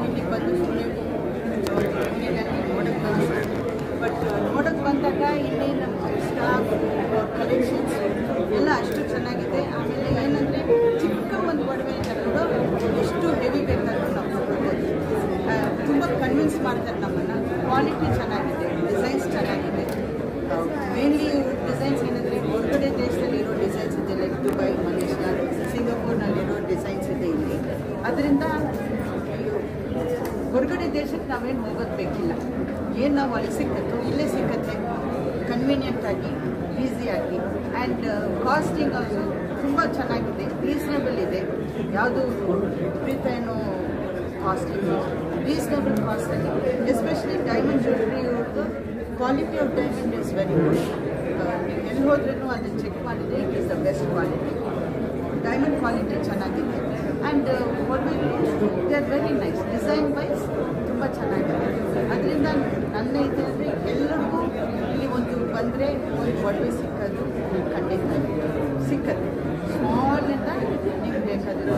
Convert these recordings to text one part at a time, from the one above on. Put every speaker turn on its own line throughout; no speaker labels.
ಇಲ್ಲಿ ಬಂದು ಸುಮ್ಮನೆ ನೋಡೋಕ್ಕೆ ಬಂದಿದ್ದೆ. ಬಟ್ ನೋಡೋಕ್ಕೆ ಬಂದಾಗ ಇಲ್ಲಿ ನಮ್ಮ ಸ್ಟಾಫ್ ಕಲೆಕ್ಷನ್ಸ್ ಎಲ್ಲ ಅಷ್ಟು ಚೆನ್ನಾಗಿದೆ. ಆಮೇಲೆ ಏನಂದರೆ ಚಿಕ್ಕ ಒಂದು ಒಡವೆ ಕೂಡ ಎಷ್ಟು ಹೆವಿ ಬೇಕಾದರೂ ನಾವು ತಗೊಳ್ಬೋದು. ತುಂಬ ಕನ್ವಿನ್ಸ್ ಮಾಡ್ತಾರೆ ನಮ್ಮನ್ನು. ಕ್ವಾಲಿಟಿ ಚೆನ್ನಾಗಿದೆ, ಡಿಸೈನ್ಸ್ ಚೆನ್ನಾಗಿದೆ. ಮೇನ್ಲಿ ಡಿಸೈನ್ಸ್ ಏನಂದರೆ ಹೊರಗಡೆ ದೇಶದಲ್ಲಿರೋ ಡಿಸೈನ್ಸ್ ಇದೆ, ಲೈಕ್ ದುಬೈ, ಮಲೇಷ್ಯಾ, ಸಿಂಗಾಪುರ್ನಲ್ಲಿರೋ ಡಿಸೈನ್ಸ್ ಇದೆ ಇಲ್ಲಿ. ಅದರಿಂದ ಹೊರಗಡೆ ದೇಶಕ್ಕೆ ನಾವೇನು ಹೋಗೋದು ಬೇಕಿಲ್ಲ. ಏನು ನಾವು ಅಲ್ಲಿ ಸಿಕ್ಕತ್ತೋ ಇಲ್ಲೇ ಸಿಕ್ಕತ್ತೆ, ಕನ್ವೀನಿಯೆಂಟಾಗಿ, ಈಸಿಯಾಗಿ. ಆ್ಯಂಡ್ ಕಾಸ್ಟಿಂಗ್ ಆಲ್ಸೋ ತುಂಬ ಚೆನ್ನಾಗಿದೆ, ರೀಸನೇಬಲ್ ಇದೆ. ಯಾವುದು ವಿಪರೀತ ಏನೋ ಕಾಸ್ಟಿಂಗು, ರೀಸನೇಬಲ್ ಕಾಸ್ಟಲ್ಲಿ. ಎಸ್ಪೆಷಲಿ ಡೈಮಂಡ್ ಜ್ಯುವೆಲ್ರಿ ಅವ್ರದ್ದು quality of diamond is very good. ಎಲ್ಲಿ ಹೋದ್ರೂ ಅದನ್ನು ಚೆಕ್ ಮಾಡಿದರೆ it is the best quality. Diamond quality ಚೆನ್ನಾಗಿದೆ. And they are very nice. Design wise ತುಂಬ ಚೆನ್ನಾಗಿದೆ. ಅದರಿಂದ ನನ್ನ ಇದರಲ್ಲಿ ಎಲ್ಲರಿಗೂ ಇಲ್ಲಿ ಒಂದು ಬಂದರೆ ಒಂದು ಒಡವೆ ಸಿಕ್ಕೋದು ಖಂಡಿತ ಸಿಕ್ಕತ್ತೆ. ಸ್ಮಾಲಿಂದ ನೀವು ಬೇಕಾದರೂ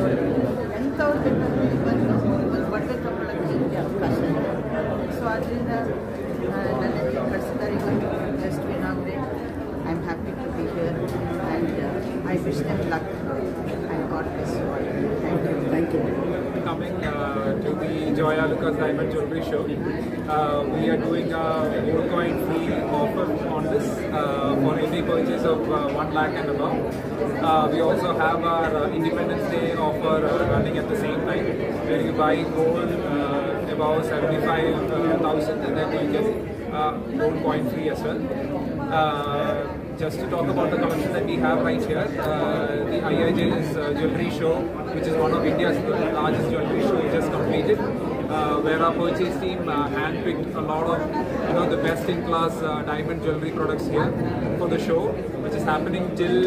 ಎಂಥವ್ರು ಬೇಕಾದರೂ ಇಲ್ಲಿ ಬಂದು ಒಂದು ಒಡವೆ ತಗೊಳ್ಳೋಕ್ಕೆ ನಿಮಗೆ ಅವಕಾಶ ಇದೆ. ಸೊ ಅದರಿಂದ ನನ್ನಲ್ಲಿ ಕಳಿಸಿದ್ದಾರೆ ಇವತ್ತು just inaugurate. I am happy to be here and I wish them luck and God bless you all. Thank you.
Coming to the Joya Lucas Diamond Jewelry Show, we are doing a gold coin free offer on this for any purchase of 1 lakh and above. We also have our Independence Day offer running at the same time, where you buy gold above 75,000 and then you get gold coin free as well. Just to talk about the collection that we have right here, the IIJ's jewelry show, which is one of India's largest jewelry show, just completed, where our purchase team handpicked a lot of the best-in-class diamond jewelry products here for the show, which is happening till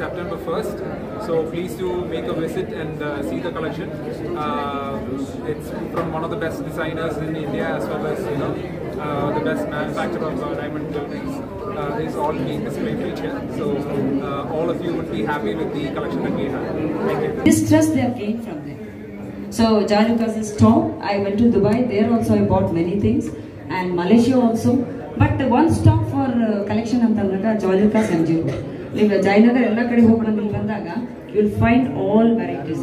September 1st. So please do make a visit and see the collection. It's from one of the best designers in India, as well as the best manufacturer of diamond jewelry. Is all being displayed right here. So all of you would be happy with the collection that we have. Thank you.
This trust they have gained from them. So Joya Lucas is top. I went to Dubai. There also I bought many things, and Malaysia also. But one stop for collection antandra Joya Lucas and Jewel. If Jayanagar ella kade hogodange bandaga, you will find all varieties.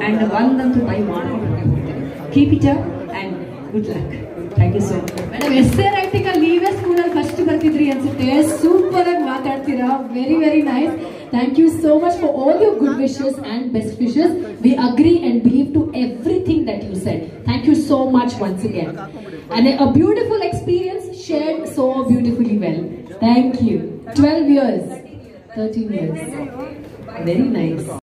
And one dantu buy maadkokke. Keep it up and good luck. Thank you so much.
Madam, essay writing leave school al first bartidri ansute. Super agi maatadtira. Very very nice. Thank you so much for all your good wishes and best wishes. We agree and believe to everything that you said. Thank you so much once again. And a beautiful experience shared so beautifully well. Thank you. 12 years, 13 years. Very nice.